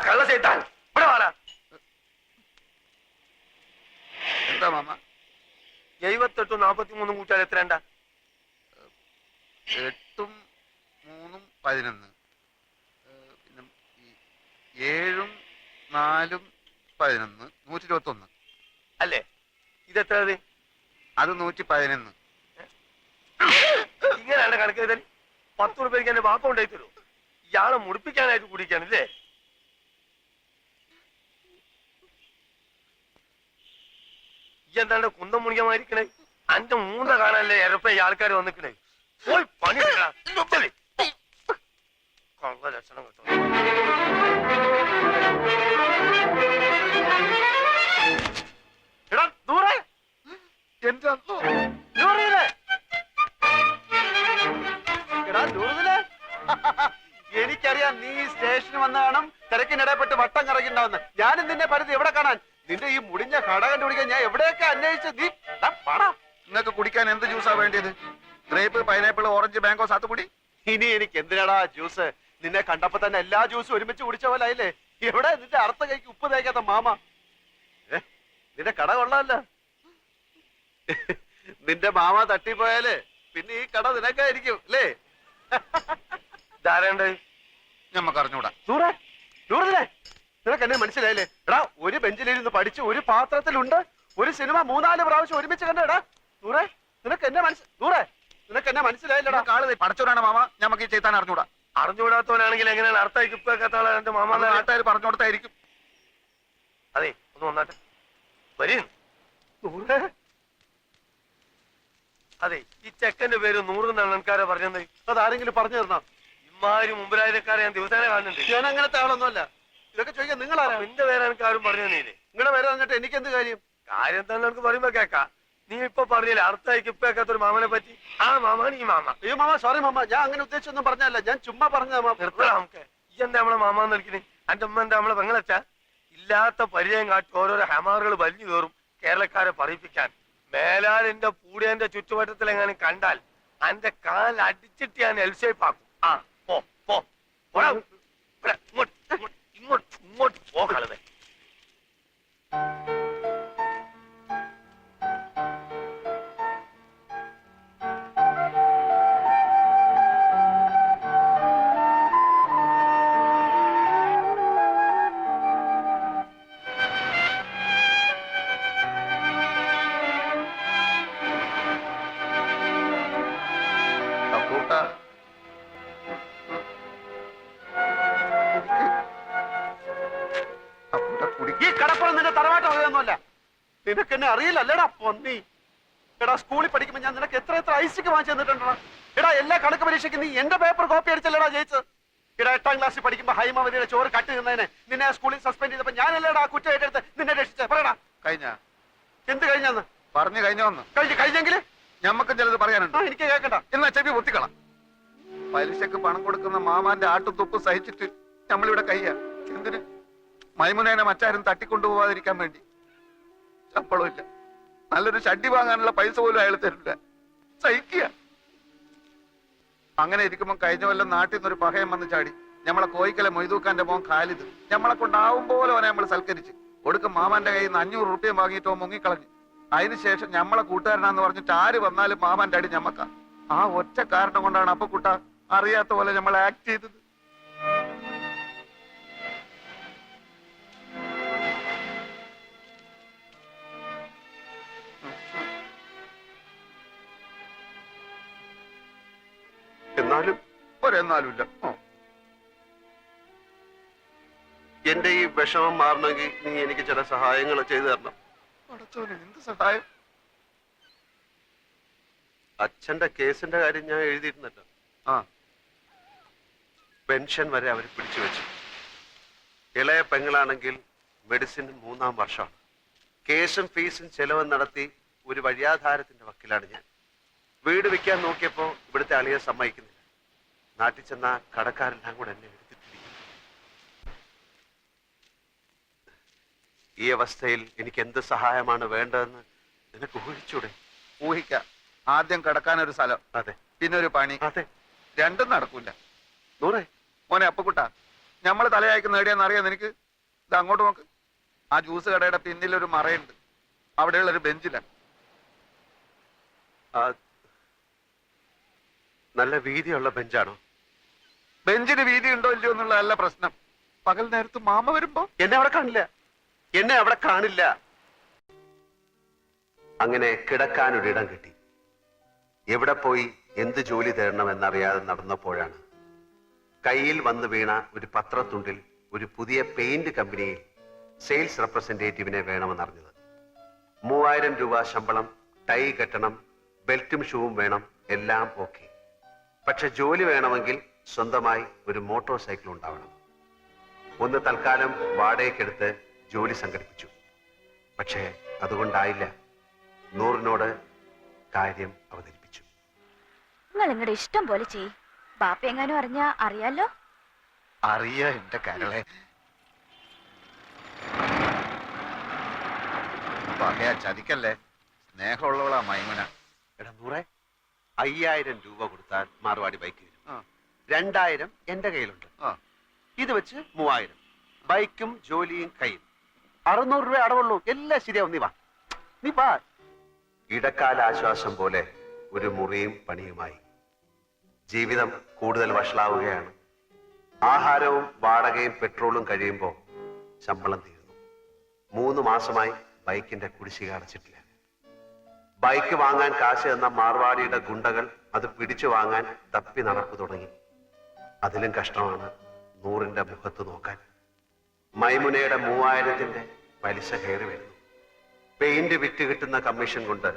കള്ള ചെയ്താൻ ഇവിടെ വാടാ. എന്താ മാമ? 78 43 കൂട്ടിയാൽ എത്രണ്ട? 8 3 11. പിന്നെ 7 4 11 121 അല്ലേ? ഇതെത്ര? അത് 111. ഇങ്ങനെയാണ് കണക്ക് ചെയ്താൽ 10 രൂപയ്ക്ക് എന്റെ വാപ്പ ഉണ്ടായി തരൂ. ഇയാളെ മുടിപ്പിക്കാനായിട്ട് കുടിക്കാണില്ലേ? ഈ എന്താണ്ട് കുന്തം മുണിക്കമായിരിക്കണേ? അന്റെ മൂന്ന കാണാനല്ലേ എരപ്പ ഈ ആൾക്കാർ വന്നിക്കണേ. പോയി പണി കൊള്ള ലക്ഷണം കേട്ടോ. എടാ ദൂരെ എന്റെ എനിക്കറിയാം നീ സ്റ്റേഷന് വന്ന കാണും തിരക്കിനിടപെട്ട് വട്ടം കറങ്ങിണ്ടാവുന്ന. ഞാനും നിന്നെ പരിധി എവിടെ കാണാൻ? നിന്റെ ഈ മുടിഞ്ഞ കട കണ്ടുപിടിക്കാൻ ഞാൻ എവിടെയൊക്കെ അന്വേഷിച്ച് നീ പണം. നിങ്ങൾക്ക് കുടിക്കാൻ എന്ത് ജ്യൂസാ വേണ്ടിയത്? ഗ്രേപ്പ്, പൈനാപ്പിൾ, ഓറഞ്ച്, മാംഗോ, സാത്തുകുടി? ഇനി എനിക്ക് എന്തിനാടാ ജ്യൂസ്? നിന്നെ കണ്ടപ്പോ തന്നെ എല്ലാ ജ്യൂസും ഒരുമിച്ച് കുടിച്ച പോലെ ആയില്ലേ? എവിടെ നിന്റെ അർത്ഥ കൈക്ക് ഉപ്പ് തേക്കാത്ത മാമ? നിന്റെ കട കൊള്ളാമല്ല. നിന്റെ മാമ തട്ടിപ്പോയാല് പിന്നെ ഈ കട നിനക്കായിരിക്കും അല്ലേ? ധാരണ്ട് ഞമ്മക്ക് അറിഞ്ഞൂടാ. ദൂരത്തിലെ നിനക്ക് എന്നെ മനസ്സിലായില്ലേ? എടാ ഒരു ബെഞ്ചിലിരുന്ന് പഠിച്ച് ഒരു പാത്രത്തിലുണ്ട് ഒരു സിനിമ 3-4 പ്രാവശ്യം ഒരുമിച്ച് കണ്ടടാ. നിനക്ക് എന്നെ മനസ്സിലായില്ലടാ. Call പടച്ചോടാണ് mama. ഞമ്മക്ക് ഈ ചെയ്താൻ അറിഞ്ഞൂടാ. അറിഞ്ഞുകൂടാത്തവനാണെങ്കിൽ എങ്ങനെയാണ് അർത്ഥം ഇപ്പൊക്കാത്ത എന്റെ മാമ നാട്ടുകാർ പറഞ്ഞു കൊടുത്തായിരിക്കും. അതെ ഒന്ന് വന്നാട്ടെ വരും. അതെ ഈ ചെക്കന്റെ പേര് 100 എണ്ണക്കാരെ പറഞ്ഞത്. അതാരെങ്കിലും പറഞ്ഞു തരണം. ഇമാര് മുമ്പിലായക്കാരെ ഞാൻ ദിവസേന കാണുന്നുണ്ട്. ഞാൻ അങ്ങനത്തെ ആളൊന്നുമല്ല. ഇതൊക്കെ ചോദിക്കാൻ നിങ്ങളാരാ? നിന്റെ പേര് എനിക്ക് ആരും പറഞ്ഞു തന്നീല്ലേ? നിങ്ങളുടെ പേര് എന്നിട്ട് എനിക്ക് എന്ത് കാര്യം? കാര്യം തന്നെ എനിക്ക് പറയുമ്പോ കേക്കാം. നീ ഇപ്പൊ പറഞ്ഞില്ലേ അർത്ഥമായിക്ക് ഇപ്പൊക്കാത്ത ഒരു മാമനെ പറ്റി? ആ മാമാണ് ഈ മാമ. അയ്യോ മാമ സോറി മാമ, ഞാൻ അങ്ങനെ ഉദ്ദേശിച്ചൊന്നും പറഞ്ഞല്ല. ഞാൻ ചുമ്മാ പറഞ്ഞ നമുക്ക് ഈ എന്താ നമ്മളെ മാമാന്ന് വിളിക്കുന്നത്? എന്റെ അമ്മ എന്താ നമ്മളെ പെങ്ങളച്ചാ? ഇല്ലാത്ത പരിചയം കാട്ടി ഓരോരോ ഹമാറുകൾ വലിഞ്ഞു കയറും കേരളക്കാരെ പറയിപ്പിക്കാൻ. മേലാലിന്റെ പൂടിയന്റെ ചുറ്റുവട്ടത്തിൽ എങ്ങാനും കണ്ടാൽ എന്റെ കാൽ അടിച്ചിട്ട് ഞാൻ എൽഷേപ്പാക്കും. ആ പോ പോ ഇങ്ങോട്ട് പോകളെ. ഈ കടപ്പുറം നിന്റെ തറവാട്ട് വകയൊന്നുമല്ല. നിനക്ക് എന്നെ അറിയില്ലല്ലേടാ പൊന്നി. എടാ സ്കൂളിൽ പഠിക്കുമ്പോ ഞാൻ നിനക്ക് എത്ര ഐസിക്ക് വാങ്ങിച്ചു തന്നിട്ടുണ്ടോ? എടാ എല്ലാ കണക്ക് പരീക്ഷയ്ക്ക് നീ എന്റെ പേപ്പർ കോപ്പി അടിച്ചല്ലേടാ ജയിച്ചത്? എടാ 8ാം ക്ലാസ്സിൽ പഠിക്കുമ്പോ ഹൈമവതിയുടെ ചോറ് കട്ട് നിന്നതിനെ നിന്നെ സ്കൂളിൽ സസ്പെൻഡ് ചെയ്തപ്പോ ഞാനല്ലേടാ കുറ്റം ഏറ്റെടുത്ത് നിന്നെ രക്ഷിച്ചേ? പറയടാ. കഴിഞ്ഞ എന്ത് കഴിഞ്ഞാന്ന് പറഞ്ഞു കഴിഞ്ഞോന്ന്? കഴിഞ്ഞെങ്കിൽ ഞമ്മക്കും ചിലത് പറയാനുണ്ട്. എനിക്ക് കേൾക്കണ്ട. എന്നാ ചെവി പൊത്തിക്കള. പലിശക്ക് പണം കൊടുക്കുന്ന മാമാന്റെ ആട്ടുതുപ്പ് സഹിച്ചിട്ട് നമ്മളിവിടെ കയ്യാ. എന്തിന്? മൈമുനേനെ മറ്റാരും തട്ടിക്കൊണ്ടുപോവാതിരിക്കാൻ വേണ്ടി. ചപ്പളും ഇല്ല, നല്ലൊരു ഷഡ്ഡി വാങ്ങാനുള്ള പൈസ പോലും അയാൾ തരില്ല. സഹിക്കുക. അങ്ങനെ ഇരിക്കുമ്പോ കഴിഞ്ഞ കൊല്ലം നാട്ടിൽ നിന്നൊരു പഹയം വന്ന് ചാടി. നമ്മളെ കോയിക്കലെ മൊയ്തൂക്കാന്റെ മോൻ ഖാലിദ്. നമ്മളെ കൊണ്ടാവും പോലെ അവനെ നമ്മൾ സൽക്കരിച്ച് കൊടുക്കും. മാമാന്റെ കയ്യിൽ നിന്ന് 500 റുപ്യ വാങ്ങിയിട്ടോ മുങ്ങിക്കളഞ്ഞു. അതിനുശേഷം നമ്മളെ കൂട്ടുകാരനാന്ന് പറഞ്ഞിട്ട് ആര് വന്നാലും മാമാന്റെ അടി ഞമ്മക്ക. ആ ഒറ്റ കാരണം കൊണ്ടാണ് അപ്പൊ കുട്ട അറിയാത്ത പോലെ നമ്മൾ ആക്ട് ചെയ്തത്. എന്നാലും ഒരെന്നാലുമില്ല. എന്റെ ഈ വിഷമം മാറണമെങ്കിൽ നീ എനിക്ക് ചില സഹായങ്ങൾ ചെയ്തു തരണം. എന്ത് സഹായം? അച്ഛന്റെ കേസിന്റെ കാര്യം ഞാൻ എഴുതിയിരുന്നല്ലോ. പെൻഷൻ വരെ അവർ പിടിച്ചു വെച്ചു. ഇളയ പെങ്ങളാണെങ്കിൽ മെഡിസിൻ 3-ാം വർഷമാണ്. കേസും ഫീസും ചെലവും നടത്തി ഒരു വഴിയാധാരത്തിന്റെ വക്കിലാണ് ഞാൻ. വീട് വിൽക്കാൻ നോക്കിയപ്പോ ഇവിടുത്തെ അളിയെ സമ്മതിക്കുന്നില്ല. നാട്ടിൽ ചെന്ന കടക്കാരെല്ലാം കൂടെ എന്നെ എടുത്തിട്ടിരിക്കും. ഈ അവസ്ഥയിൽ എനിക്ക് എന്ത് സഹായമാണ് വേണ്ടതെന്ന് നിനക്ക് ഊഹിച്ചൂടെ? ഊഹിക്കാം. ആദ്യം കിടക്കാനൊരു സ്ഥലം, അതെ, പിന്നെ ഒരു പണി. അതെ, രണ്ടും നടക്കൂല. നൂറേ മോനെ അപ്പക്കുട്ട, നമ്മൾ തലയായിക്ക് നേടിയെന്ന് അറിയാം നിനക്ക്. ഇത് അങ്ങോട്ട് നോക്ക്. ആ ജ്യൂസ് കടയുടെ പിന്നിലൊരു മറയുണ്ട്. അവിടെയുള്ള ഒരു ബെഞ്ചിലാണ്. നല്ല വീതിയുള്ള ബെഞ്ചാണോ? ബെഞ്ചിന് വീതി ഉണ്ടോ ഇല്ലയോ എന്നുള്ളതല്ല പ്രശ്നം. പകൽ നേരത്ത് മാമ വരുമ്പോ എന്നെ അവിടെ കാണില്ല. എന്നെ അവിടെ കാണില്ല. അങ്ങനെ കിടക്കാനൊരിടം കിട്ടി. എവിടെ പോയി എന്ത് ജോലി തരണമെന്നറിയാതെ നടന്നപ്പോഴാണ് കയ്യിൽ വന്നു വീണ ഒരു പത്രത്തുണ്ടിൽ ഒരു പുതിയ പെയിന്റ് കമ്പനിയിൽ സെയിൽസ് റെപ്രസെന്റേറ്റീവിനെ വേണമെന്നറിഞ്ഞത്. 3000 രൂപ ശമ്പളം, ടൈ കെട്ടണം, ബെൽറ്റും ഷൂവും വേണം, എല്ലാം ഓക്കെ. പക്ഷെ ജോലി വേണമെങ്കിൽ സ്വന്തമായി ഒരു മോട്ടോർ സൈക്കിൾ ഉണ്ടാവണം. ഒന്ന് തൽക്കാലം വാടകയ്ക്കെടുത്ത് ജോലി സംഘടിപ്പിച്ചു. പക്ഷേ അതുകൊണ്ടായില്ല. നൂറിനോട് കാര്യം അവതരിപ്പിച്ചു. നിങ്ങൾ നിങ്ങളുടെ ഇഷ്ടം പോലെ ചെയ്യും. ബാപ്പ എങ്ങാനും അറിഞ്ഞാ അറിയാലോ. അറിയ എന്റെ കരളെ. പറയാ ചതിക്കല്ലേ. സ്നേഹമുള്ളവളാ മൈമുന. എടാ നൂറെ, 5000 രൂപ കൊടുത്താൽ മാർവാടി ബൈക്ക് വരും. 2000 എന്റെ കയ്യിലുണ്ട്. ഇത് വെച്ച് 3000. ബൈക്കും ജോലിയും കയ്യിൽ. 600 രൂപ അടവുള്ളൂ. എല്ലാം ശരിയാവും. നീ വാ. ഇടക്കാല ആശ്വാസം പോലെ ഒരു മുറിയും പണിയുമായി. ജീവിതം കൂടുതൽ വഷളാവുകയാണ്. ആഹാരവും വാടകയും പെട്രോളും കഴിയുമ്പോൾ ശമ്പളം തീരുന്നു. 3 മാസമായി ബൈക്കിന്റെ കുടിശ്ശിക അടച്ചിട്ടില്ല. ബൈക്ക് വാങ്ങാൻ കാശ് എന്ന മാർവാടിയുടെ ഗുണ്ടകൾ അത് പിടിച്ചു വാങ്ങാൻ തപ്പി നടപ്പ് തുടങ്ങി. അതിലും കഷ്ടമാണ് നൂറിന്റെ മുഖത്ത് നോക്കാൻ. മൈമുനയുടെ 3000ന്റെ പലിശ കയറി വരുന്നു. പെയിന്റ് വിറ്റ് കിട്ടുന്ന കമ്മീഷൻ കൊണ്ട്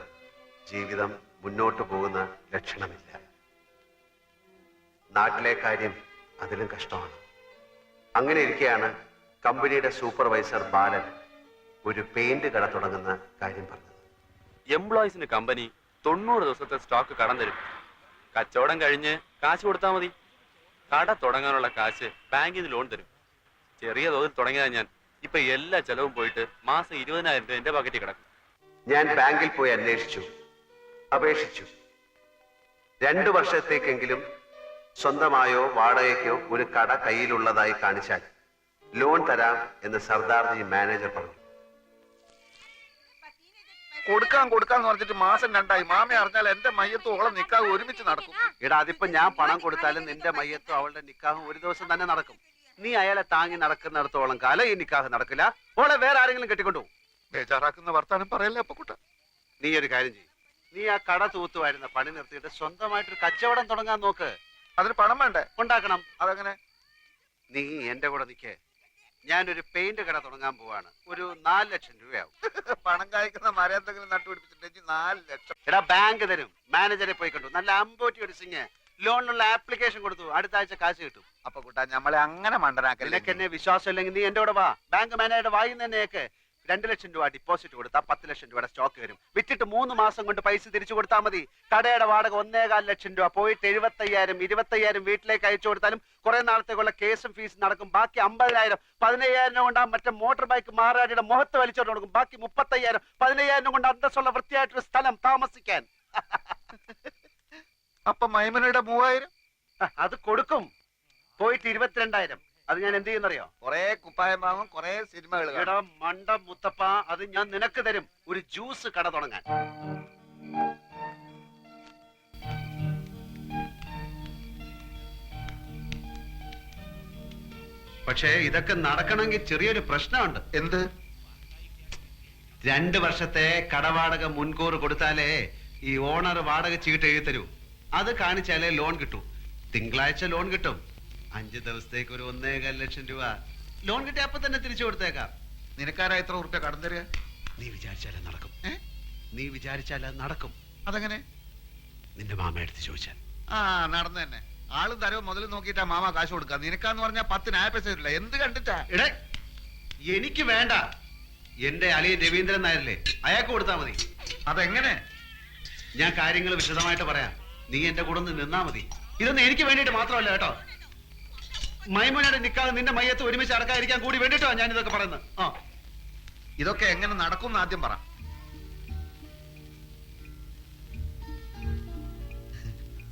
ജീവിതം മുന്നോട്ട് പോകുന്ന ലക്ഷണമില്ല. നാട്ടിലെ കാര്യം അതിലും കഷ്ടമാണ്. അങ്ങനെ ഇരിക്കെയാണ് കമ്പനിയുടെ സൂപ്പർവൈസർ ബാലൻ ഒരു പെയിന്റ് കട തുടങ്ങുന്ന കാര്യം പറഞ്ഞത്. എംപ്ലോയീസിന് കമ്പനി 90 ദിവസത്തെ സ്റ്റോക്ക് കടം തരും. കച്ചവടം കഴിഞ്ഞ് കാശ് കൊടുത്താൽ മതി. കട തുടങ്ങാനുള്ള കാശ് ബാങ്കിൽ നിന്ന് ലോൺ തരും. ചെറിയ തോതിൽ തുടങ്ങിയതാ ഞാൻ. ഇപ്പൊ എല്ലാ ചെലവും പോയിട്ട് മാസം 20,000 രൂപ എന്റെ പാക്കറ്റിൽ കിടക്കും. ഞാൻ ബാങ്കിൽ പോയി അപേക്ഷിച്ചു. 2 വർഷത്തേക്കെങ്കിലും സ്വന്തമായോ വാടകയ്ക്കോ ഒരു കട കയ്യിലുള്ളതായി കാണിച്ചാൽ ലോൺ തരാം എന്ന് സർദാർജി മാനേജർ പറഞ്ഞു. കൊടുക്കാന്ന് പറഞ്ഞിട്ട് മാസം 2ആയി. മാമ അറിഞ്ഞാൽ എന്റെ മയ്യത്തും ഓളം നിക്കാഹ് ഒരുമിച്ച് നടക്കും. എടാ, അതിപ്പോ ഞാൻ പണം കൊടുത്താലും നിന്റെ മയ്യത്തും അവളുടെ നിക്കാഹും ഒരു ദിവസം തന്നെ നടക്കും. നീ അയാളെ താങ്ങി നടക്കുന്നിടത്തോളം കാലം ഈ നിക്കാഹ് നടക്കില്ല. ഓളെ വേറെ ആരെങ്കിലും കെട്ടിക്കൊണ്ടു. ബേജാറാക്കുന്ന വർത്താനം പറയല്ലേ അപ്പൊ കുട്ട. നീ ഒരു കാര്യം ചെയ്യും. നീ ആ കട തൂത്തുവായിരുന്ന പണി നിർത്തിയിട്ട് സ്വന്തമായിട്ടൊരു കച്ചവടം തുടങ്ങാൻ നോക്ക്. അതിന് പണം വേണ്ടേ? ഉണ്ടാക്കണം. അതെങ്ങനെ? നീ എന്റെ കൂടെ നിൽക്കേ. ഞാനൊരു പെയിന്റ് കട തുടങ്ങാൻ പോവാണ്. ഒരു 4 ലക്ഷം രൂപയാവും. പണം കായ്ക്കുന്ന മരം എന്തെങ്കിലും നട്ടുപിടിപ്പിച്ചിട്ടുണ്ടെങ്കിൽ 4 ലക്ഷം. എടാ, ബാങ്ക് തരും. മാനേജറെ പോയി കണ്ടു. നല്ല അമ്പോറ്റി ഒരു സിംഗ് ലോണിനുള്ള ആപ്ലിക്കേഷൻ കൊടുത്തു. അടുത്ത ആഴ്ച കാശ് കിട്ടും. അപ്പൊ കുട്ടാ നമ്മളെ അങ്ങനെ മണ്ടനാക്കല്ലേ. നിനക്ക് എന്നെ വിശ്വാസം ഇല്ലെങ്കിൽ നീ എന്റെ കൂടെ വാ. ബാങ്ക് മാനേജറുടെ വായിൽ തന്നെയൊക്കെ 2 ലക്ഷം രൂപ ഡിപ്പോസിറ്റ് കൊടുത്താൽ 10 ലക്ഷം രൂപയുടെ സ്റ്റോക്ക് വരും. വിറ്റിട്ട് 3 മാസം കൊണ്ട് പൈസ തിരിച്ചു കൊടുത്താൽ മതി. കടയുടെ വാടക 1.25 ലക്ഷം രൂപ. പോയിട്ട് 75,000 25,000 വീട്ടിലേക്ക് അയച്ചു കൊടുത്താലും കുറെ നാളത്തേക്കുള്ള കേസും ഫീസും നടക്കും. ബാക്കി 50,000 15,000 കൊണ്ട് മറ്റേ മോട്ടോർ ബൈക്ക് മാറാടിയുടെ മുഖത്ത് വലിച്ചോണ്ട് കൊടുക്കും. ബാക്കി 35,000 15,000 കൊണ്ട് അന്തസ്സുള്ള വൃത്തിയായിട്ടൊരു സ്ഥലം താമസിക്കാൻ. അപ്പൊ മൈമനയുടെ 3000 അത് കൊടുക്കും. പോയിട്ട് 22,000. അത് ഞാൻ എന്ത് ചെയ്യുന്നറിയോ? കൊറേ കുപ്പായം വാങ്ങും, കൊറേ സിനിമകൾ. എടാ മണ്ട മുത്തപ്പ, അത് ഞാൻ നിനക്ക് തരും. ഒരു ജ്യൂസ് കട തുടങ്ങാൻ. പക്ഷേ ഇതൊക്കെ നടക്കണമെങ്കിൽ ചെറിയൊരു പ്രശ്നമുണ്ട്. എന്ത്? 2 വർഷത്തെ കടവാടക മുൻകൂർ കൊടുത്താലേ ഈ ഓണർ വാടക ചീട്ട് എഴുതി തരൂ. അത് കാണിച്ചാലേ ലോൺ കിട്ടൂ. തിങ്കളാഴ്ച ലോൺ കിട്ടും. 5 ദിവസത്തേക്ക് ഒരു 1.25 ലക്ഷം രൂപ ലോൺ കിട്ടി. അപ്പൊ തന്നെ തിരിച്ചു കൊടുത്തേക്കാം. നിനക്കാരാ എത്ര ഉറുപ്പ്യ കടം തരിക? നീ വിചാരിച്ചാൽ നടക്കും. നീ വിചാരിച്ചാൽ അത് നടക്കും. അതെങ്ങനെ? നിന്റെ മാമ എടുത്ത് ചോദിച്ചാൽ. നടന്നു തന്നെ. ആളും തരവും മുതൽ നോക്കിയിട്ടാ മാമ കാശ് കൊടുക്കുക. നിനക്കാന്ന് പറഞ്ഞാൽ 10 ന്യായ പൈസ വരില്ല. എന്ത് കണ്ടിട്ടാ? എടേ, എനിക്ക് വേണ്ട. എന്റെ അളിയൻ രവീന്ദ്രൻ നായരല്ലേ, അയാൾക്ക് കൊടുത്താൽ മതി. അതെങ്ങനെ? ഞാൻ കാര്യങ്ങൾ വിശദമായിട്ട് പറയാം. നീ എന്റെ കൂടെ നിന്നാ മതി. ഇതൊന്നും എനിക്ക് വേണ്ടിയിട്ട് മാത്രമല്ല കേട്ടോ. മൈമുനയുടെ നിക്കാതെ നിന്റെ മയ്യത്ത് ഒരുമിച്ച് അടക്കാതിരിക്കാൻ കൂടി വേണ്ടിട്ടോ ഞാൻ ഇതൊക്കെ പറയുന്നത്. ഇതൊക്കെ എങ്ങനെ നടക്കും ആദ്യം പറ.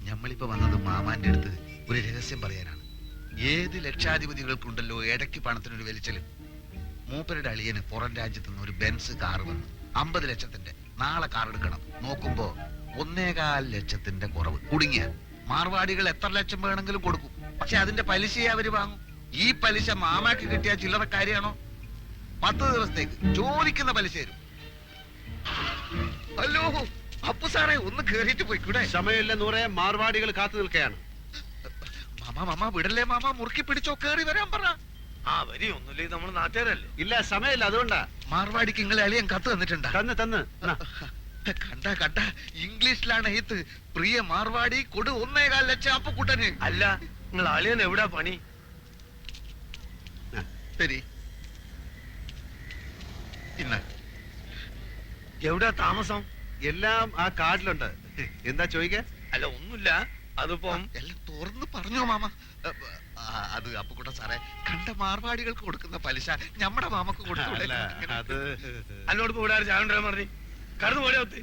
ഞമ്മളിപ്പോ വന്നത് മാമാന്റെ അടുത്ത് ഒരു രഹസ്യം പറയാനാണ്. ഏത് ലക്ഷാധിപതികൾക്കുണ്ടല്ലോ ഇടയ്ക്ക് പണത്തിനൊരു വലിച്ചല്. മൂപ്പരുടെ അളിയന് പുറം രാജ്യത്ത് നിന്ന് ഒരു ബെൻസ് കാറ് വന്നു, 50 ലക്ഷത്തിന്റെ. നാളെ കാർ എടുക്കണം. നോക്കുമ്പോ 1.25 ലക്ഷത്തിന്റെ കുറവ്. കുടുങ്ങിയ മാർവാടികൾ എത്ര ലക്ഷം വേണമെങ്കിലും കൊടുക്കും, പക്ഷെ അതിന്റെ പലിശയെ അവര് വാങ്ങും. ഈ പലിശ മാമാക്ക് കിട്ടിയ ചില്ലറ കാര്യമാണോ? 10 ദിവസത്തേക്ക് ചോദിക്കുന്ന പലിശ തരും. ഹലോ അപ്പു സാറേ, ഒന്ന് കേറിയിട്ട് പോയിക്കൂടെ? സമയമില്ല നൂറെ, മാർവാടികൾ കാത്തു നിൽക്കുകയാണ്. മാമ വിടല്ലേ മാമ, മുറുക്കി പിടിച്ചോ, കേറി വരാൻ പറ. ആ വരി ഒന്നുമില്ലേ, നമ്മള് നാട്ടുകാരല്ലേ. ഇല്ല സമയമില്ല, അതുകൊണ്ടാ. മാർവാടിക്ക് നിങ്ങളെ അളിയൻ കത്ത് തന്നിട്ടുണ്ടാ? തന്ന് കണ്ട ഇംഗ്ലീഷിലാണ് എഴുത്ത്. പ്രിയ മാർവാടി കൊടു 1.25 ലക്ഷം അപ്പുക്കുട്ടന്. അല്ല, നിങ്ങൾ അളിയൻ എവിടാ പണി? ശരി, പിന്നെ എവിടാ താമസം? എല്ലാം ആ കാർഡിലുണ്ട്. എന്താ ചോദിക്കാൻ? അല്ല ഒന്നുമില്ല, അതിപ്പം എല്ലാം തുറന്ന് പറഞ്ഞോ മാമ. അത് അപ്പുക്കുട്ടൻ സാറേ, കണ്ട മാർവാടികൾക്ക് കൊടുക്കുന്ന പലിശ നമ്മുടെ മാമക്ക് കൊടുക്കൂടെ? അത് അന്നോട് ഇപ്പൊ ഇവിടെ ചാവണ്ടാൻ പറഞ്ഞു കടന്നു പോരാ ഒത്ത്.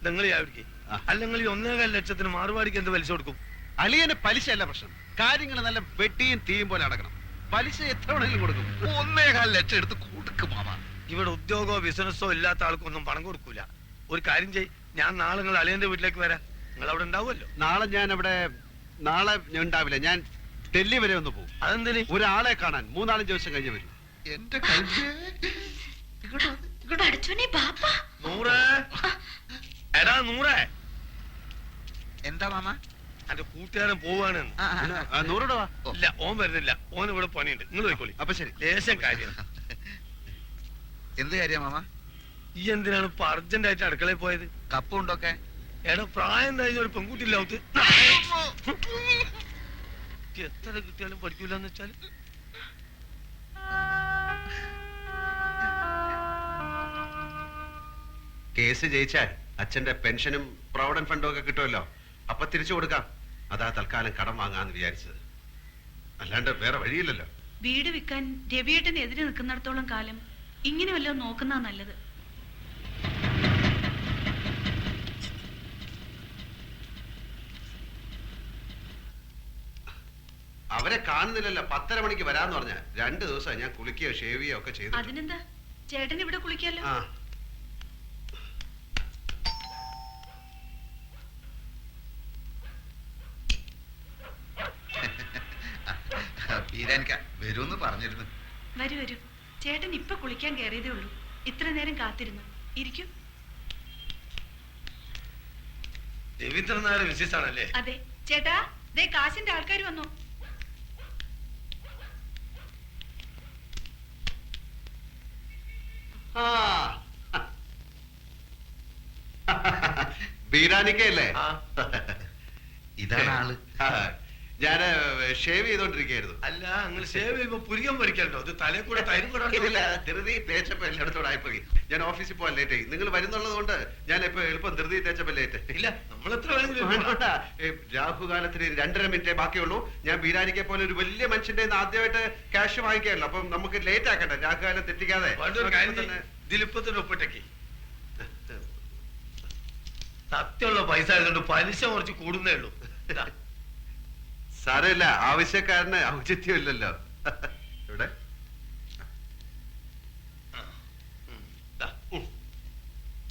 നിങ്ങൾ ചാവിടിക്ക്. അല്ലെങ്കിൽ ഈ 1.25 ലക്ഷത്തിന് മാർവാടിക്ക് എന്ത് പലിശ കൊടുക്കും? അളിയന് പലിശ അല്ല പ്രശ്നം, കാര്യങ്ങൾ നല്ല വെട്ടിയും തീയും പോലെ അടക്കണം. പലിശ എത്ര വേണമെങ്കിലും കൊടുക്കും. 1.25 ലക്ഷം എടുത്ത് കൊടുക്കും മാമ. ഇവിടെ ഉദ്യോഗമോ ബിസിനസ്സോ ഇല്ലാത്ത ആൾക്കൊന്നും പണം കൊടുക്കൂല. ഒരു കാര്യം ചെയ്, ഞാൻ നാളെ നിങ്ങൾ അളിയന്റെ വീട്ടിലേക്ക് വരാം. നിങ്ങൾ അവിടെ ഉണ്ടാവുമല്ലോ. നാളെ ഞാൻ ഉണ്ടാവില്ല, ഞാൻ ഡൽഹി വരെ ഒന്ന് പോകും. അതെന്തിന്? ഒരാളെ കാണാൻ 3-4 ദിവസം കഴിഞ്ഞ് വരും. എന്റെ കൈ പഠിച്ചോനെ ബാപ്പാ. നൂറേ, എടാ നൂറേ, എന്താ മാമ? എന്റെ കൂട്ടുകാരൻ പോവാണ്. നൂറുടെ വാ. ഇല്ല, ഓൻ വരുന്നില്ല. ഓൻ ഇവിടെ പണിയുണ്ട്. നിങ്ങൾ പോയിക്കോളി. അപ്പൊ ശരി. ലേശം കാര്യം. എന്ത് കാര്യ മാമ? ഈ എന്തിനാണ് ഇപ്പൊ അർജന്റ് ആയിട്ട് അടുക്കളയിൽ പോയത്? കപ്പുണ്ടൊക്കെ? എടാ പ്രായം കഴിഞ്ഞ ഒരു പെൺകുട്ടിയില്ല അവത്ത്. എത്ര കിട്ടിയാലും പഠിക്കൂലെന്ന് വെച്ചാല്. കേസ് ജയിച്ചാൽ അച്ഛന്റെ പെൻഷനും പ്രൊവിഡന്റ് ഫണ്ടും ഒക്കെ കിട്ടുമല്ലോ, അപ്പൊ തിരിച്ചു കൊടുക്കാം. അതാ തൽക്കാലം കടം വാങ്ങാന്ന് വിചാരിച്ചത്, അല്ലാണ്ട് വേറെ വഴിയില്ലല്ലോ. വീട് വിൽക്കാൻ രവിയേട്ടന് എതിരെ നിൽക്കുന്നിടത്തോളം കാലം ഇങ്ങനെ വല്ലതും നോക്കുന്നതാ നല്ലത്. അവരെ കാണുന്നില്ലല്ലോ. 10:30 മണിക്ക് വരാന്ന് പറഞ്ഞ 2 ദിവസം ഞാൻ കുളിക്കുകയോ ഷേവ് ചെയ്യുകയോ ഒക്കെ ചെയ്തു. അതിനെന്താ, ചേട്ടൻ ഇവിടെ കുളിക്കാലോ. ആ ബീരാനിക്ക വരുമെന്ന് പറഞ്ഞിരുന്നു. വരൂ വരൂ, ചേട്ടൻ ഇപ്പൊ കുളിക്കാൻ കയറിയതേ ഉള്ളൂ. ഇത്ര നേരം കാത്തിരുന്നു. ഇരിക്കൂ. രവീന്ദ്രൻ നായർ മിസ്സിസ് ആണല്ലേ? അതെ ചേട്ടാ, ദേ കാശിന്റെ ആൾക്കാർ വന്നു. ബീരാനിക്കല്ലേ? ആ, ഇതാണ് ആള്. ഞാന് ഷേവ് ചെയ്തോണ്ടിരിക്കായിരുന്നു. അല്ല നിങ്ങൾ സേവ് ചെയ്യുമ്പോ പുരികം പഠിക്കല്ലോ. അത് തലേ കൂടെ തൈരും കൂടെ ധൃതി തേച്ചപ്പോ എല്ലായിടത്തോടെ ആയിപ്പോയി. ഞാൻ ഓഫീസിൽ പോകാൻ ലേറ്റ് ആയി. നിങ്ങൾ വരുന്നുള്ളത് കൊണ്ട് ഞാൻ ഇപ്പൊ എളുപ്പം ധൃതി തേച്ചപ്പോ ലേറ്റ്. ഇല്ല, നമ്മൾ എത്ര വേണമെങ്കിലും. രാഹുകാലത്തിന് 2.5 മിനിറ്റേ ബാക്കിയുള്ളൂ. ഞാൻ ബീരാനിക്കെ പോലെ ഒരു വലിയ മനുഷ്യന്റെ ആദ്യമായിട്ട് ക്യാഷ് വാങ്ങിക്കാമല്ലോ, അപ്പം നമുക്ക് ലേറ്റ് ആക്കട്ടെ, രാഹുകാലം തെറ്റിക്കാതെ. ഇതിലിപ്പോ തന്നെ ഒപ്പിട്ടേക്ക്. സത്യമുള്ള പൈസ ആയതുകൊണ്ട് പലിശ കുറച്ച് കൂടുന്നേ ഉള്ളൂ. സാരമില്ല, ആവശ്യക്കാരന് ഔചിത്യമില്ലല്ലോ. ഇവിടെ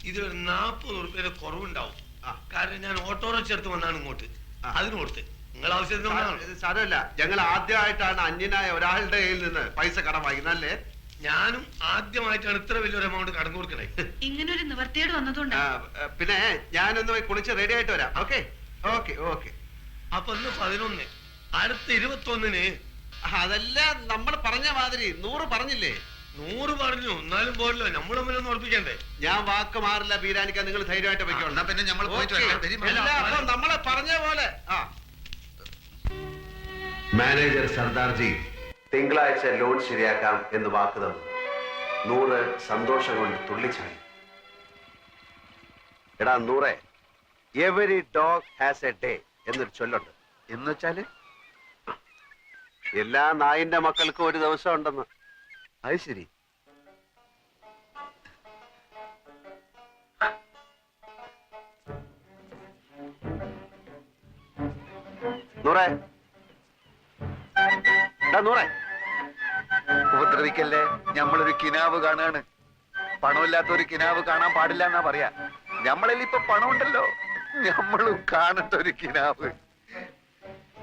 ഇതൊരു 40 ഉറുപ്പ്യയുടെ കുറവുണ്ടാവും. കാരണം ഞാൻ ഓട്ടോറിക്ഷ എടുത്ത് വന്നാണ് ഇങ്ങോട്ട്. അതിന് കൊടുത്ത് നിങ്ങൾ ആവശ്യത്തിന്. സാരമില്ല, ഞങ്ങൾ ആദ്യമായിട്ടാണ് അന്യനായ ഒരാളുടെ കയ്യിൽ നിന്ന് പൈസ കടം വാങ്ങിക്കുന്നല്ലേ. ഞാനും ആദ്യമായിട്ടാണ് ഇത്ര വലിയൊരു എമൗണ്ട് കടം കൊടുക്കണേ. ഇങ്ങനൊരു നിവർത്തിയോട് വന്നതുകൊണ്ട്. പിന്നെ ഞാനൊന്ന് പോയി കുളിച്ച് റെഡി ആയിട്ട് വരാം. Okay okay okay. അപ്പൊ ഇന്ന് 11, അടുത്ത 21-ന്. അതെല്ലാം നമ്മൾ പറഞ്ഞ മാതിരി 100 പറഞ്ഞില്ലേ? 100 പറഞ്ഞു, എന്നാലും പോരല്ലോ, നമ്മൾ തമ്മിലൊന്നും ഉറപ്പിക്കണ്ടേ. ഞാൻ വാക്ക് മാറില്ല ബീരാനിക്ക, നിങ്ങൾ ധൈര്യമായിട്ട് എന്നാ പിന്നെ നമ്മൾ പോയിട്ട് വരാം. വരി, അപ്പൊ നമ്മളെ പറഞ്ഞ പോലെ. മാനേജർ സർദാർജി തിങ്കളാഴ്ച ലോൺ ശരിയാക്കാം എന്ന് വാക്ക് തന്നു. 100 സന്തോഷം കൊണ്ട് തുള്ളിച്ചാടി. എടാ 100, every dog has A day എന്നൊരു ചൊല്ലുണ്ട്. എന്ന് വെച്ചാല് എല്ലാ നായിന്റെ മക്കൾക്കും ഒരു ദിവസം ഉണ്ടെന്ന്. അത് ശരി. നൂറേ നൂറേ ഉപദ്രവിക്കല്ലേ, ഞമ്മളൊരു കിനാവ് കാണാണ്. പണമില്ലാത്ത ഒരു കിനാവ് കാണാൻ പാടില്ല എന്നാ പറയാ. ഞമ്മളിൽ ഇപ്പൊ പണമുണ്ടല്ലോ, ഞമ്മളും കാണണ്ട ഒരു കിനാവ്.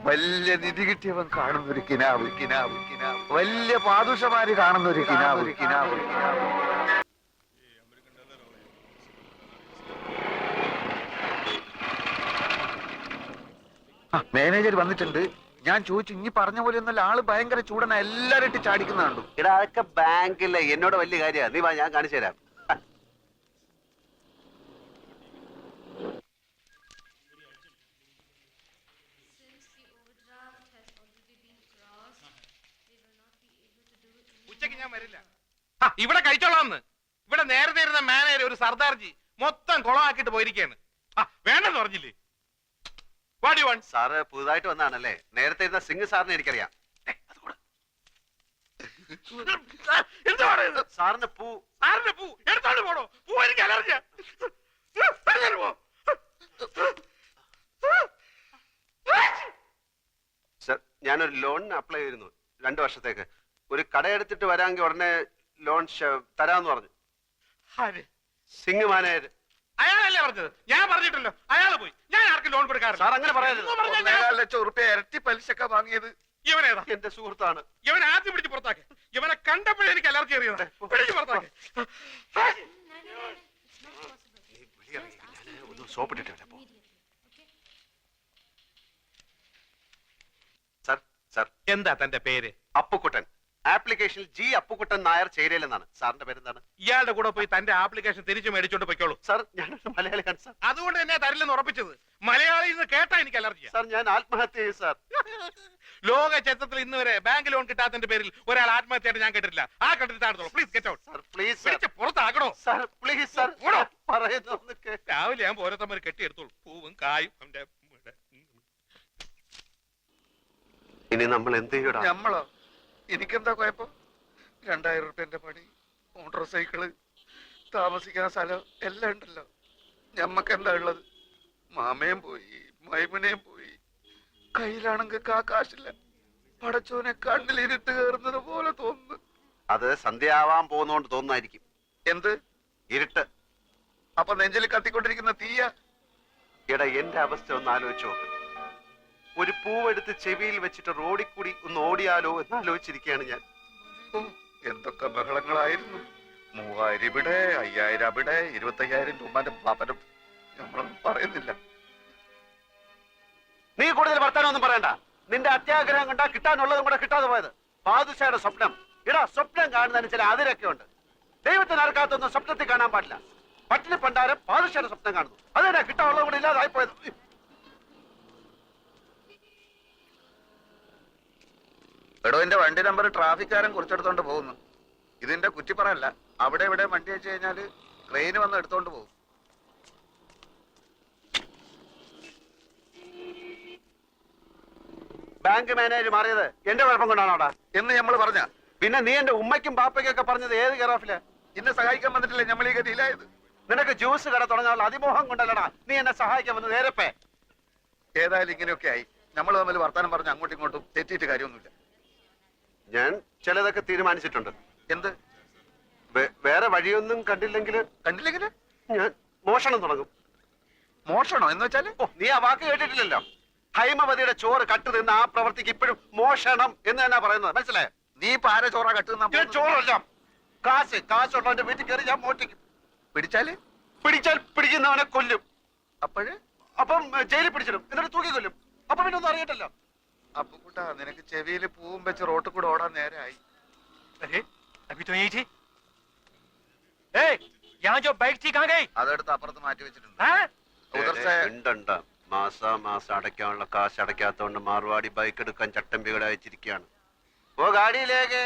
വലിയ നിധി കിട്ടിയവൻ കാണുന്ന ഒരു കിനാവ്, കിനാവ്, കിനാവ്. വലിയ പാദുഷമാര് കാണുന്ന ഒരു കിനാവ്, കിനാവ്, കിനാവ്. മാനേജർ വന്നിട്ടുണ്ട്. ഞാൻ ചോദിച്ചു, ഇനി പറഞ്ഞ പോലെ ഒന്നല്ല, ആള് ഭയങ്കര ചൂടന, എല്ലാരും ഇട്ട് ചാടിക്കുന്ന കണ്ടു. എടാ അതൊക്കെ ബാങ്കിലെ എന്നോട് വലിയ കാര്യമാണ്. നീ വാ, ഞാൻ കാണിച്ചു തരാം. ഉച്ചക്ക് ഞാൻ വരില്ല. ഇവിടെ കഴിച്ചോളാന്ന്. ഇവിടെ നേരത്തെ ഇരുന്ന മാനേജർ ഒരു സർദാർജി മൊത്തം കുളമാക്കിട്ട് പോയിരിക്കാണ്. വേണ്ടെന്ന് പറഞ്ഞില്ലേ? സാറ് പുതുതായിട്ട് വന്നാണല്ലേ? നേരത്തെ ഇരുന്ന സിംഗ് സാറിനെ എനിക്കറിയാം. സാറിന് പൂ. സാറിന്റെ പൂ എടുത്തോണ്ട് പോണോ? പൂ എനിക്ക് അലർജിയാ. സർ, ഞാനൊരു ലോണിന് അപ്ലൈ ചെയ്തിരുന്നു 2 വർഷത്തേക്ക്. ഒരു കടയെടുത്തിട്ട് വരാമെങ്കിൽ ഉടനെ ലോൺ തരാന്ന് പറഞ്ഞു. സിംഗ് മാനേജർ. അയാളല്ലേ പറഞ്ഞത്? ഞാൻ പറഞ്ഞിട്ടല്ലോ. അയാള് പോയി. ഞാൻ ആർക്കും ലോൺ കൊടുക്കാറില്ല. സാർ അങ്ങനെ പറയരുത്. 1.25 ലക്ഷം ഉറുപ്പ്യ ഇരട്ടി പലിശക്ക വാങ്ങിയത് ഇവനേതാ? എന്റെ സുഹൃത്താണ്. ഇവൻ ആദ്യം പിടിച്ച് പുറത്താക്കി. ഇവനെ കണ്ടപ്പോഴേ എനിക്ക് അലർജി അറിയുന്നത്. പിടിച്ച് പുറത്താക്കി. ഒന്ന് സോപ്പിട്ടിട്ടില്ല. സർ, സർ, എന്താ തന്റെ പേര്? അപ്പുക്കുട്ടൻ. ആപ്ലിക്കേഷനിൽ ജി അപ്പുക്കുട്ടൻ നായർ ചേരയിലെന്നാണ്. സാറിന്റെ പേരെന്താണ്? ഇയാളുടെ കൂടെ പോയി തന്റെ ആപ്ലിക്കേഷൻ തിരിച്ചു മേടിച്ചോണ്ട് പോയിക്കോളൂ. സാർ, ഞാനൊരു മലയാളിയാണ് സാർ. അതുകൊണ്ട് തന്നെ തരില്ലെന്ന് ഉറപ്പിച്ചത്. മലയാളിയിൽ നിന്ന് കേട്ടാ എനിക്ക് അലർജിയാ. സാർ, ഞാൻ ആത്മഹത്യ ചെയ്യും സാർ. ലോക ചരിത്രത്തിൽ ഇന്ന് വരെ ബാങ്ക് ലോൺ കിട്ടാത്തതിന്റെ പേരിൽ ഒരാൾ ആത്മഹത്യയായിട്ട് ഞാൻ കേട്ടിട്ടില്ല. ആ കണ്ടിട്ടാണോ? Please get out. Sir, please sir. പിടിച്ച് പുറത്താക്കണോ? Sir, please sir. ഓടോ. പറയുന്നു കേൾക്ക്. രാവിലെ ഞാൻ ഓരോരുത്തമ്മ കെട്ടിയെടുത്തോളൂ. പൂവും കായും അവന്റെ. ഇനി നമ്മൾ എന്ത് ചെയ്യടാ? ഞമ്മളോ? എനിക്കെന്താ കുഴപ്പം? 2000 ഉറുപ്പ്യന്റെ പണി, മോട്ടോർ സൈക്കിള്, താമസിക്കാൻ സ്ഥലം എല്ലാം ഉണ്ടല്ലോ. ഞമ്മക്ക് എന്താ ഉള്ളത്? മാമയും പോയി, മൈമുനയും പോയി. കയ്യിലാണെങ്കിൽ കാശില്ല. പടച്ചോനെ കണ്ണിലിരുട്ട് കയറുന്നത് പോലെ തോന്നുന്നു. അത് സന്ധ്യയാവാൻ പോകുന്നോണ്ട് തോന്നുന്നായിരിക്കും. എന്ത് ഇരുട്ട്. അപ്പൊ നെഞ്ചിൽ കത്തിക്കൊണ്ടിരിക്കുന്ന തീയ? എടാ, എന്റെ അവസ്ഥ ഒന്ന് ആലോചിച്ച് നോക്ക്. ഒരു പൂവെടുത്ത് ചെവിയിൽ വെച്ചിട്ട് റോഡിൽ കൂടി ഒന്ന് ഓടിയാലോ എന്നാലോചിച്ചിരിക്കുകയാണ് ഞാൻ. എന്തൊക്കെ ബഹളങ്ങളായിരുന്നു. 3000 ഇവിടെ, 5000 അവിടെ, 25,000 രൂപന്റെ പാപ്പനും നമ്മളൊന്നും പറയുന്നില്ല. നീ കൂടുതൽ വർത്താനൊന്നും പറയണ്ട. നിന്റെ അത്യാഗ്രഹം കണ്ടാ കിട്ടാനുള്ളതും കൂടെ കിട്ടാതെ പോയത്. ബാദുഷയുടെ സ്വപ്നം. ഇടാ, സ്വപ്നം കാണുന്നതിന് ചില അതിരൊക്കെ ഉണ്ട്. ദൈവത്തിന് ആർക്കാത്തൊന്നും സ്വപ്നത്തിൽ കാണാൻ പാടില്ല. പട്ടിണി പണ്ടാരം ബാദുഷയുടെ സ്വപ്നം കാണുന്നു. അതെന്നാ കിട്ടാനുള്ളതും കൂടെ ഇല്ലാതായി പോയത്. എടോ, എന്റെ വണ്ടി നമ്പർ ട്രാഫിക്കാരൻ കുറിച്ചെടുത്തോണ്ട് പോകുന്നു. ഇതിന്റെ കുറ്റിപ്പറല്ല. അവിടെ ഇവിടെ വണ്ടി വെച്ച് കഴിഞ്ഞാല് ട്രെയിന് വന്ന് എടുത്തോണ്ട് പോകും. ബാങ്ക് മാനേജർ മാറിയത് എന്റെ കുഴപ്പം കൊണ്ടാണോടാ എന്ന് നമ്മൾ പറഞ്ഞ? പിന്നെ നീ എന്റെ ഉമ്മയ്ക്കും പാപ്പയ്ക്കും ഒക്കെ പറഞ്ഞത് ഏത് കെയറോഫില്? ഇന്നെ സഹായിക്കാൻ വന്നിട്ടില്ലേ നമ്മൾ ഈ ഗതിയിലായത്? നിനക്ക് ജ്യൂസ് കട തുടങ്ങാനുള്ള അതിമോഹം കൊണ്ടല്ലടാ നീ എന്നെ സഹായിക്കാൻ വന്നത്. നേരപ്പേ ഏതായാലും ഇങ്ങനെയൊക്കെ ആയി. നമ്മൾ തമ്മിൽ വർത്താനം പറഞ്ഞ് അങ്ങോട്ടും ഇങ്ങോട്ടും തെറ്റിയിട്ട് കാര്യമൊന്നുമില്ല. ഞാൻ ചിലതൊക്കെ തീരുമാനിച്ചിട്ടുണ്ട്. എന്ത്? വേറെ വഴിയൊന്നും കണ്ടില്ലെങ്കിൽ ഞാൻ മോഷണം തുടങ്ങും. മോഷണോ എന്ന് വെച്ചാല്? ഓ, നീ ആ വാക്ക് കേട്ടിട്ടില്ലല്ലോ. ഹൈമവതിയുടെ ചോറ് കട്ട് തിന്ന ആ പ്രവർത്തിക്ക് ഇപ്പോഴും മോഷണം എന്ന് തന്നെ പറയുന്നത്. മനസ്സിലായോ? നീ പാര ചോറ കട്ടുന്ന? ചോറല്ല, കാശുള്ളവന്റെ വീട്ടിൽ കയറി ഞാൻ മോട്ടിക്കും. പിടിച്ചാൽ പിടിക്കുന്നവനെ കൊല്ലും. അപ്പോഴ് അപ്പം ജയിലിൽ പിടിച്ചിടും, എന്നിട്ട് തൂക്കി കൊല്ലും. അപ്പൊ പിന്നെ ഒന്നും അറിയട്ടല്ലോ. അപ്പൊ കൂട്ടാ, നിനക്ക് ചെവിയിൽ പൂവും വെച്ച് റോട്ടിൽ കൂടെ ഓടാൻ നേരമായി. അതെടുത്ത് അപ്പുറത്ത് മാറ്റി വെച്ചിട്ടുണ്ട്. മാസം അടയ്ക്കാനുള്ള കാശ് അടയ്ക്കാത്തോണ്ട് മാർവാടി ബൈക്ക് എടുക്കാൻ ചട്ടമ്പികളെ അയച്ചിരിക്കുകയാണ്. ഓ ഗാഡിയിലേക്ക്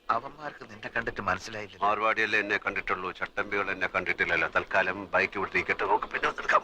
അവന്മാർക്ക് നിന്നെ കണ്ടിട്ട് മനസ്സിലായില്ല. മാർവാടിയല്ലേ എന്നെ കണ്ടിട്ടുള്ളൂ, ചട്ടമ്പികൾ എന്നെ കണ്ടിട്ടില്ലല്ലോ. തൽക്കാലം ബൈക്ക് വിട്ടിരിക്കട്ടെ, നോക്ക് പിന്നെ എടുക്കാൻ